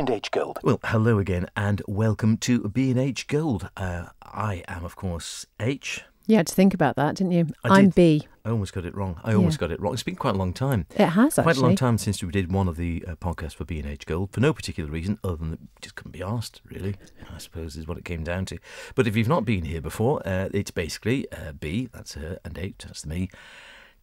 B&H Gold. Well, hello again and welcome to B&H Gold. I am, of course, H. You had to think about that, didn't you? I'm B. I almost got it wrong. It's been quite a long time. It has, actually. Quite a long time since we did one of the podcasts for B&H Gold, for no particular reason other than that we just couldn't be asked, really, I suppose is what it came down to. But if you've not been here before, it's basically B, that's her, and H, that's me,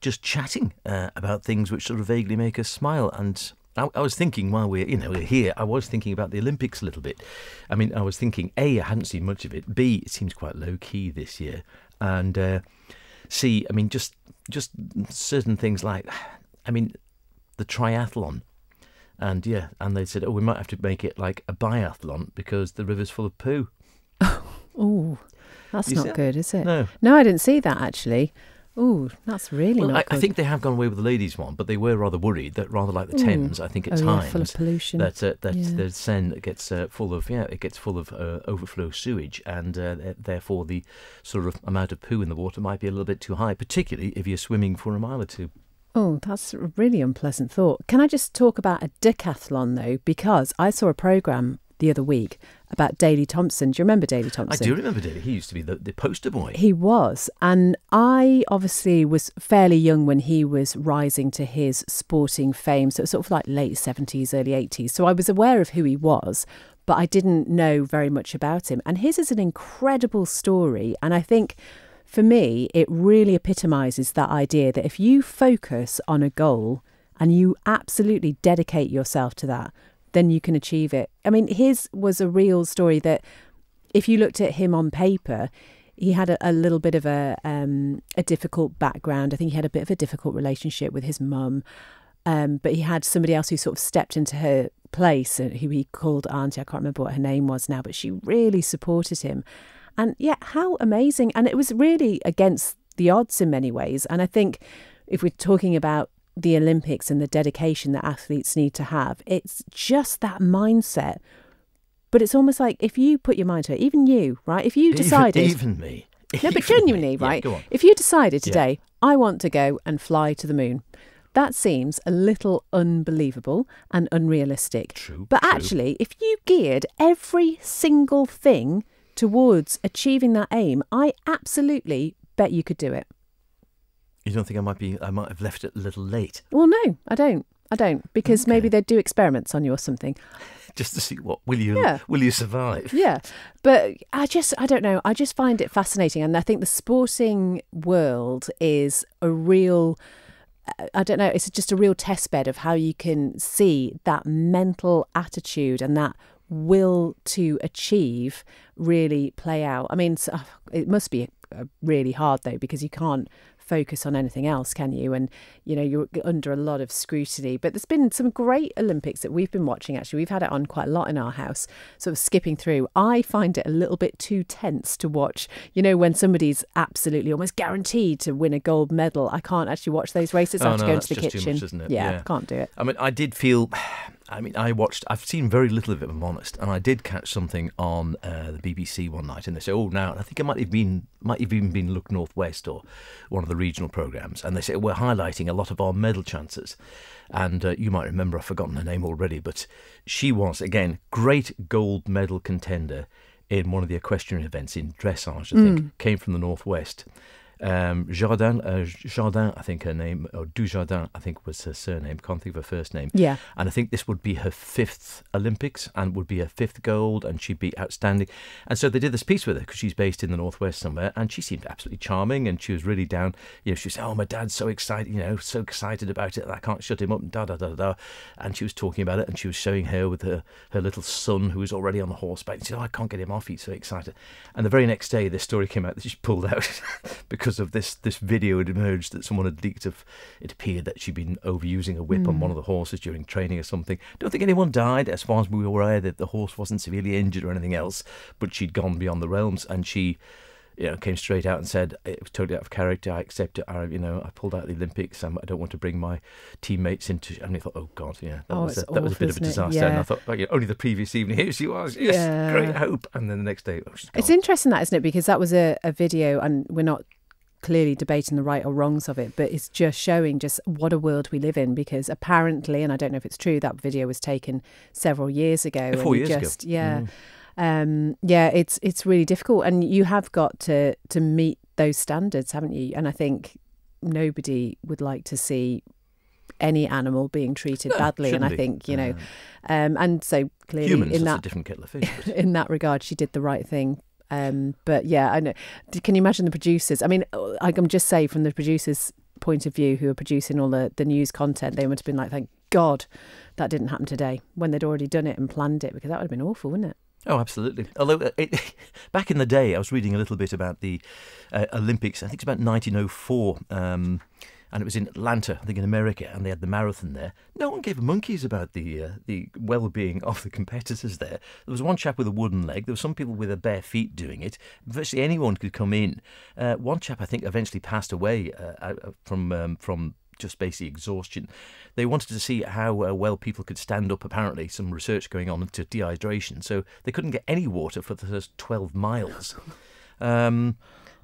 just chatting about things which sort of vaguely make us smile. And I was thinking while we're here, I was thinking about the Olympics a little bit. I mean, I was thinking, A, I hadn't seen much of it. B, it seems quite low-key this year. And C, I mean, just certain things like, I mean, the triathlon. And they said, we might have to make it like a biathlon because the river's full of poo. Oh, that's not good, is it? No, I didn't see that, actually. Oh, that's really not good. I think they have gone away with the ladies' one, but they were rather worried that rather like the Thames, I think at times full of pollution. that the Seine gets full of overflow sewage, and therefore the sort of amount of poo in the water might be a little bit too high, particularly if you're swimming for a mile or two. Oh, that's a really unpleasant thought. Can I just talk about a decathlon though? Because I saw a programme the other week about Daley Thompson. Do you remember Daley Thompson? I do remember Daley. He used to be the poster boy. He was. And I obviously was fairly young when he was rising to his sporting fame. So it was sort of like late 70s, early 80s. So I was aware of who he was, but I didn't know very much about him. And his is an incredible story. And I think for me, it really epitomises that idea that if you focus on a goal and you absolutely dedicate yourself to that, then you can achieve it. I mean, his was a real story that if you looked at him on paper, he had a little bit of a difficult background. I think he had a bit of a difficult relationship with his mum. But he had somebody else who sort of stepped into her place, who he called Auntie. I can't remember what her name was now, but she really supported him. And yeah, how amazing. And it was really against the odds in many ways. And I think if we're talking about the Olympics and the dedication that athletes need to have, it's just that mindset. But it's almost like if you put your mind to it, even you, right? If you decided... Even me. No, but genuinely, right? Go on. If you decided today, I want to go and fly to the moon, that seems a little unbelievable and unrealistic. True. But actually, if you geared every single thing towards achieving that aim, I absolutely bet you could do it. You don't think I might have left it a little late? Well, no, I don't, because maybe they'd do experiments on you or something. Just to see will you survive? Yeah, but I don't know. I just find it fascinating, and I think the sporting world is a real, it's just a real test bed of how you can see that mental attitude and that will to achieve really play out. I mean, it must be really hard though, because you can't focus on anything else, can you? And you're under a lot of scrutiny. But there's been some great Olympics that we've been watching. Actually, we've had it on quite a lot in our house, sort of skipping through. I find it a little bit too tense to watch. When somebody's absolutely almost guaranteed to win a gold medal, I can't actually watch those races. I have to go into the kitchen. Too much, isn't it? Yeah, I can't do it. I mean, I've seen very little of it, if I'm honest, and I did catch something on the BBC one night, and they say, I think it might have even been Look Northwest or one of the regional programmes, and they say, we're highlighting a lot of our medal chances. And you might remember, I've forgotten her name already, but she was, again, great gold medal contender in one of the equestrian events in dressage, I think, came from the Northwest. Jardin, I think her name, or Dujardin, I think was her surname. Can't think of her first name. Yeah. And I think this would be her 5th Olympics and would be her 5th gold, and she'd be outstanding. And so they did this piece with her because she's based in the Northwest somewhere, and she seemed absolutely charming, and she was really down. She said, my dad's so excited, so excited about it that I can't shut him up, and da-da-da-da. And she was talking about it, and she was showing her with her little son who was already on the horseback. And she said, I can't get him off, he's so excited. And the very next day, this story came out that she pulled out because of this video had emerged that someone had leaked of. It appeared that she'd been overusing a whip on one of the horses during training or something. Don't think anyone died, as far as we were aware, that the horse wasn't severely injured or anything else, but she'd gone beyond the realms, and she came straight out and said it was totally out of character. I accept it. I pulled out of the Olympics. I don't want to bring my teammates into. And I thought, oh God, that was a bit of a disaster. Yeah. And I thought, only the previous evening, here she was. Yes, great hope. And then the next day, she's gone. It's interesting that, isn't it? Because that was a video, and we're not clearly debating the right or wrongs of it, but it's just showing just what a world we live in, because apparently, and I don't know if it's true, that video was taken several years ago. 4 years ago. Yeah. It's really difficult, and you have got to meet those standards, haven't you? And I think nobody would like to see any animal being treated badly, and I think and so clearly humans, in that's that a different kettle of fish. in that regard, she did the right thing. But yeah, I know. Can you imagine the producers? I mean, I can just say from the producers' point of view, who are producing all the news content, they would have been like, thank God that didn't happen today, when they'd already done it and planned it, because that would have been awful, wouldn't it? Oh, absolutely. Although back in the day, I was reading a little bit about the Olympics. I think it's about 1904, and it was in Atlanta, I think in America, and they had the marathon there. No one gave monkeys about the well-being of the competitors there. There was one chap with a wooden leg. There were some people with their bare feet doing it. Virtually anyone could come in. One chap, I think, eventually passed away from just basic exhaustion. They wanted to see how well people could stand up, apparently, some research going on into dehydration. So they couldn't get any water for the first 12 miles. And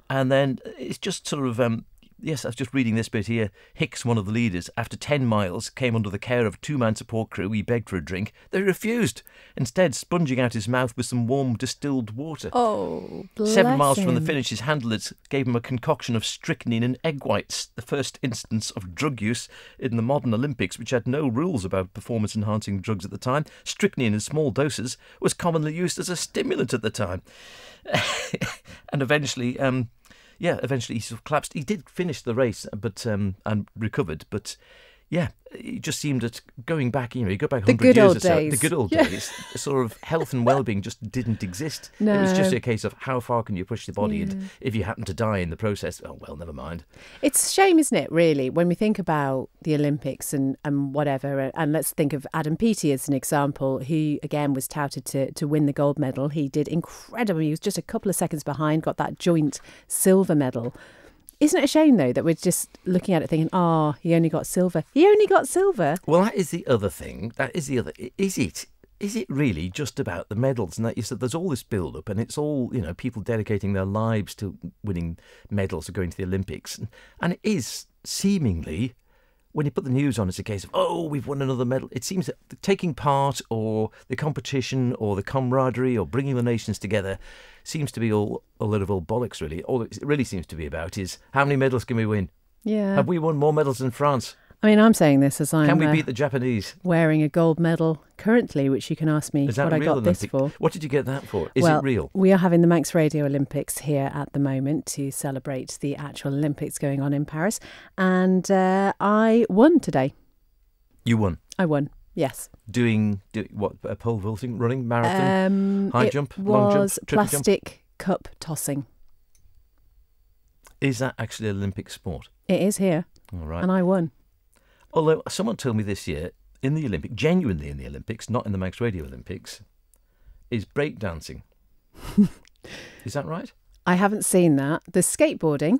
then it's just sort of... Yes, I was just reading this bit here. Hicks, one of the leaders, after 10 miles, came under the care of a 2-man support crew. He begged for a drink. They refused, instead sponging out his mouth with some warm distilled water. Oh, bless 7 miles from the him. finish, his handlers gave him a concoction of strychnine and egg whites, the first instance of drug use in the modern Olympics, which had no rules about performance-enhancing drugs at the time. Strychnine in small doses was commonly used as a stimulant at the time. And eventually... eventually he sort of collapsed. He did finish the race, but and recovered. But yeah, it just seemed that going back, you go back 100 years or so, the good old days, sort of health and well-being just didn't exist. No. It was just a case of how far can you push the body, and if you happen to die in the process, oh well, never mind. It's a shame, isn't it, really, when we think about the Olympics and whatever, and let's think of Adam Peaty as an example, who, again, was touted to win the gold medal. He did incredibly. He was just a couple of seconds behind, got that joint silver medal. Isn't it a shame, though, that we're just looking at it thinking, he only got silver. He only got silver. Well, that is the other thing. That is the other... Is it really just about the medals? And that you said there's all this build-up, and it's all, people dedicating their lives to winning medals or going to the Olympics. And it is seemingly, when you put the news on, it's a case of, we've won another medal. It seems that the taking part or the competition or the camaraderie or bringing the nations together seems to be all a lot of old bollocks, really. All it really seems to be about is, how many medals can we win? Yeah. Have we won more medals than France? I mean, I'm saying this as I'm Can we beat the Japanese? Wearing a gold medal currently, which you can ask me Is that what I real got this Olympic? for. What did you get that for? Is Well, it real? We are having the Manx Radio Olympics here at the moment to celebrate the actual Olympics going on in Paris. And I won today. You won? I won, yes. Doing what? Pole vaulting, running, marathon, high jump, long jump, triple plastic jump? cup tossing. Is that actually an Olympic sport? It is here. All right. And I won. Although someone told me this year, in the Olympics, genuinely in the Olympics, not in the Manx Radio Olympics, is breakdancing. Is that right? I haven't seen that. There's skateboarding.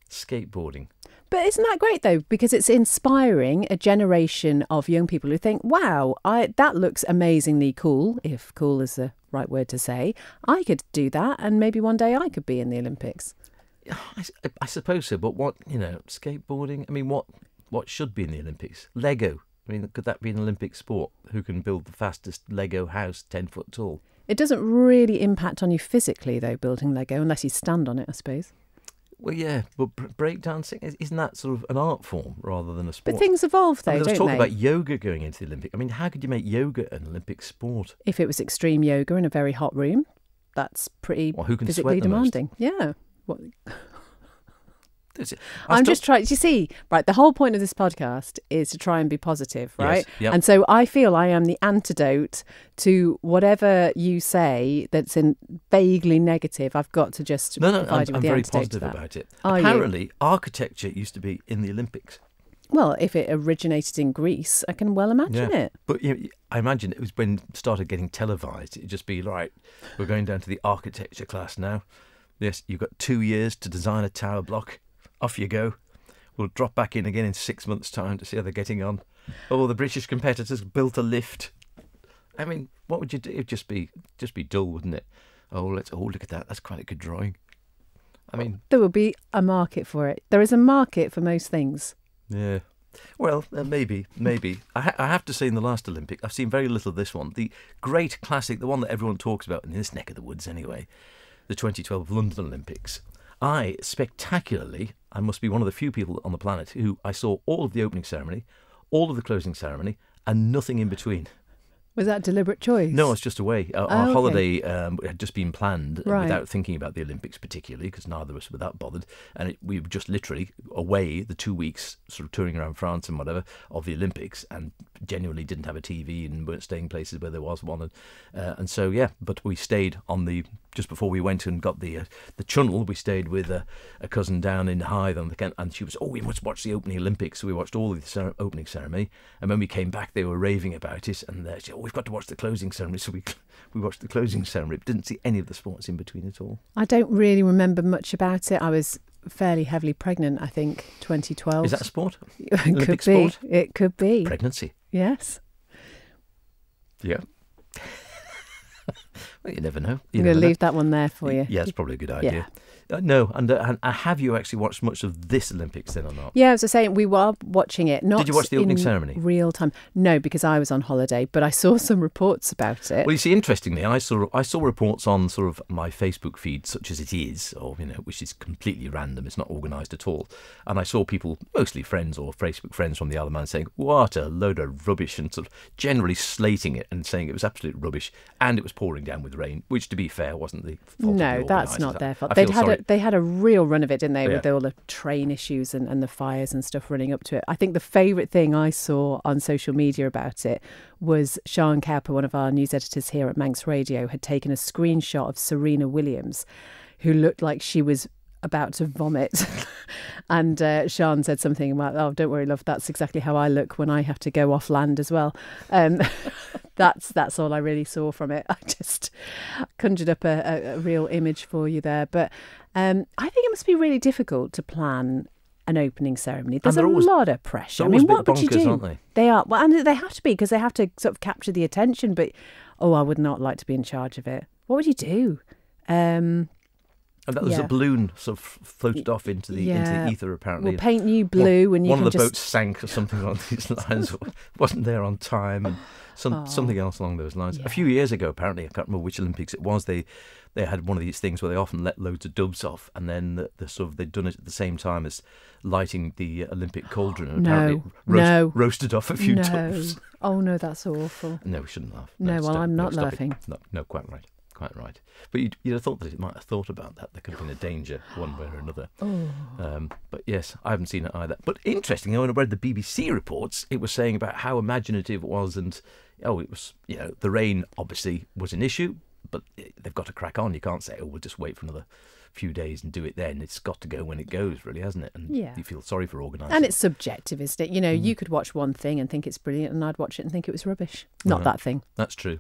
Skateboarding. But isn't that great, though? Because it's inspiring a generation of young people who think, wow, that looks amazingly cool, if cool is the right word to say. I could do that, and maybe one day I could be in the Olympics. I suppose so, but what, skateboarding, I mean, what should be in the Olympics? Lego. I mean, could that be an Olympic sport? Who can build the fastest Lego house 10 foot tall? It doesn't really impact on you physically, though, building Lego, unless you stand on it, I suppose. Well, yeah, but breakdancing, isn't that sort of an art form rather than a sport? But things evolve, though, There was don't talk they? about yoga going into the Olympics. I mean, how could you make yoga an Olympic sport? If it was extreme yoga in a very hot room, that's pretty Who can physically sweat the most? demanding. Yeah. What? I'm I'm just trying, you see, right, the whole point of this podcast is to try and be positive, right? Yes, yep. And so I feel I am the antidote to whatever you say that's vaguely negative. I've got to just provide you with I'm the very antidote to positive that. about it. Are you? Apparently, architecture used to be in the Olympics. Well, if it originated in Greece, I can well imagine it. But I imagine it was when it started getting televised. It'd just be, right, we're going down to the architecture class now. Yes, you've got 2 years to design a tower block. Off you go. We'll drop back in again in 6 months' time to see how they're getting on. Oh, the British competitors built a lift. I mean, what would you do? It'd just be dull, wouldn't it? Oh, look at that. That's quite a good drawing. I mean, there will be a market for it. There is a market for most things. yeah. Well, maybe. I have to say, in the last Olympic, I've seen very little of this one. The great classic, the one that everyone talks about in this neck of the woods anyway, the 2012 London Olympics. I must be one of the few people on the planet who I saw all of the opening ceremony, all of the closing ceremony, and nothing in between. Was that deliberate choice? No, it's just away. Our okay. holiday had just been planned Right. without thinking about the Olympics particularly, because neither of us were that bothered. And we were just literally away the 2 weeks, sort of touring around France and whatever, of the Olympics, and genuinely didn't have a TV and weren't staying places where there was one. And so, yeah, but we stayed on just before we went and got the Channel, we stayed with a cousin down in Hythe on the Kent, and she was, we must watch the opening Olympics. So we watched all of the opening ceremony, and when we came back, they were raving about it, and she said, we've got to watch the closing ceremony. So we watched the closing ceremony, but didn't see any of the sports in between at all. I don't really remember much about it. I was fairly heavily pregnant, I think, 2012. Is that a sport? It Olympic could be. sport? It could be. Pregnancy. Yes. Yeah. Well, you never know. I'm going to leave that one there for you. Yeah, it's probably a good idea. Yeah. No, and have you actually watched much of this Olympics then or not? Yeah, as I was saying, we were watching it. Not Did you watch the opening in ceremony? real time? No, because I was on holiday, but I saw some reports about it. Well, you see, interestingly, I saw reports on sort of my Facebook feed, such as it is, or which is completely random. It's not organised at all. And I saw people, mostly friends or Facebook friends from the Isle of Man, saying, "What a load of rubbish," and sort of generally slating it and saying it was absolute rubbish, and it was pouring down with rain, which, to be fair, wasn't the fault. No, of the that's organisers. not their fault. I feel sorry. They had a real run of it, didn't they, Yeah. with all the train issues and the fires and stuff running up to it. I think the favourite thing I saw on social media about it was Sian Cowper, one of our news editors here at Manx Radio, had taken a screenshot of Serena Williams, who looked like she was about to vomit. And Sian said something about, "Oh, don't worry, love, that's exactly how I look when I have to go off land as well." That's all I really saw from it. I just conjured up a real image for you there. But I think it must be really difficult to plan an opening ceremony. There's a lot of pressure. I mean, what would you do? Aren't they? They are. Well, and they have to be, because they have to sort of capture the attention. But, I would not like to be in charge of it. What would you do? And that was a balloon sort of floated off into the ether, apparently. We'll paint you blue, and you one can of the just... boats sank or something along these lines. Wasn't there on time, and something else along those lines. Yeah. A few years ago, apparently, I can't remember which Olympics it was. They had one of these things where they often let loads of doves off, and then they'd done it at the same time as lighting the Olympic cauldron. And apparently roasted off a few doves. Oh no, that's awful. No, we shouldn't laugh. No, well, I'm not stop it. laughing. No, quite right. Quite right. But you'd have thought that it might have thought about that. There could have been a danger one way or another. But yes, I haven't seen it either. But interestingly, when I read the BBC reports, it was saying about how imaginative it was, and it was, the rain obviously was an issue, but they've got to crack on. You can't say, we'll just wait for another few days and do it then. It's got to go when it goes, really, hasn't it? And you feel sorry for organising. And it's subjective, isn't it? You could watch one thing and think it's brilliant, and I'd watch it and think it was rubbish. Not that thing. That's true.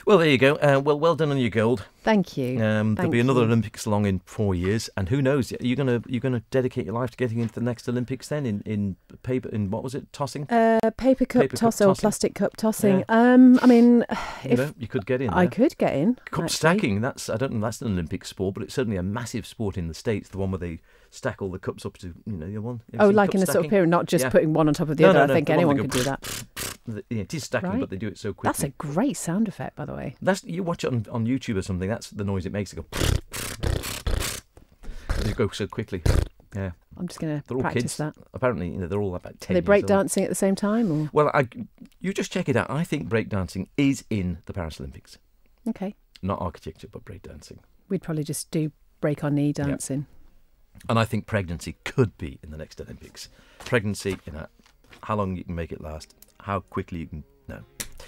Well, there you go. Well done on your gold. Thank you. There'll be another Olympics along in 4 years, and who knows? You're gonna dedicate your life to getting into the next Olympics then in paper, in what was it, tossing? Paper cup tossing or plastic cup tossing. Yeah. I mean, you could get in. I could get in. Cup stacking. I don't know. That's an Olympic sport, but it's certainly a massive sport in the States. The one where they stack all the cups up to your one. Like in a sort of pyramid, not just putting one on top of the other. I think anyone could do that. It is stacking, right. But they do it so quickly. That's a great sound effect, by the way. You watch it on YouTube or something. That's the noise it makes. It go. They go so quickly. Yeah. I'm just going to practice that. Apparently, they're all about 10 Are they breakdancing at the same time? Or? Well, you just check it out. I think breakdancing is in the Paris Olympics. Okay. Not architecture, but breakdancing. We'd probably just do break our knee dancing. Yep. And I think pregnancy could be in the next Olympics. Pregnancy, how long you can make it last, how quickly you can... No.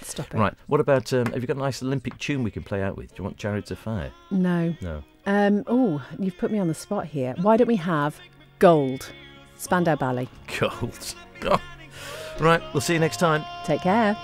Stop it. Right. What about, have you got a nice Olympic tune we can play out with? Do you want Chariots of Fire? No. No. You've put me on the spot here. Why don't we have Gold? Spandau Ballet. Gold. Oh. Right. We'll see you next time. Take care.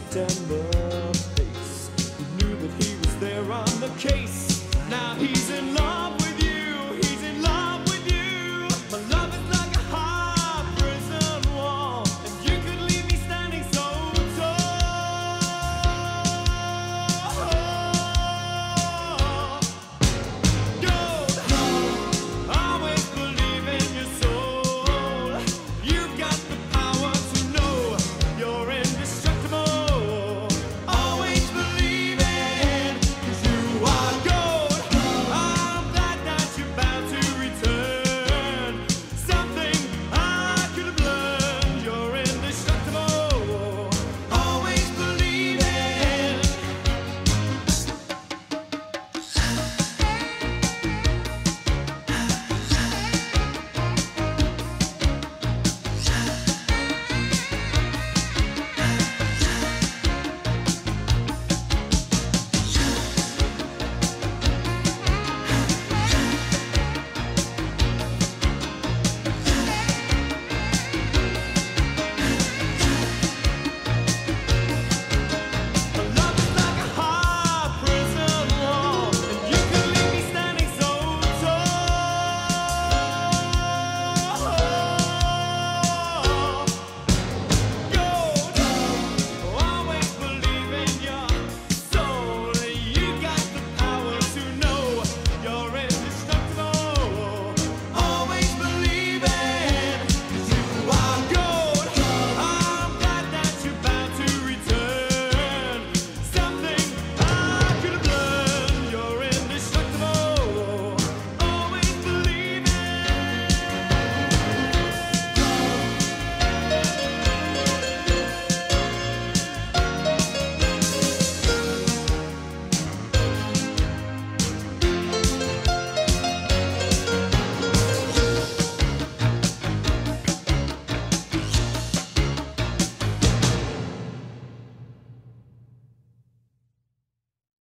September.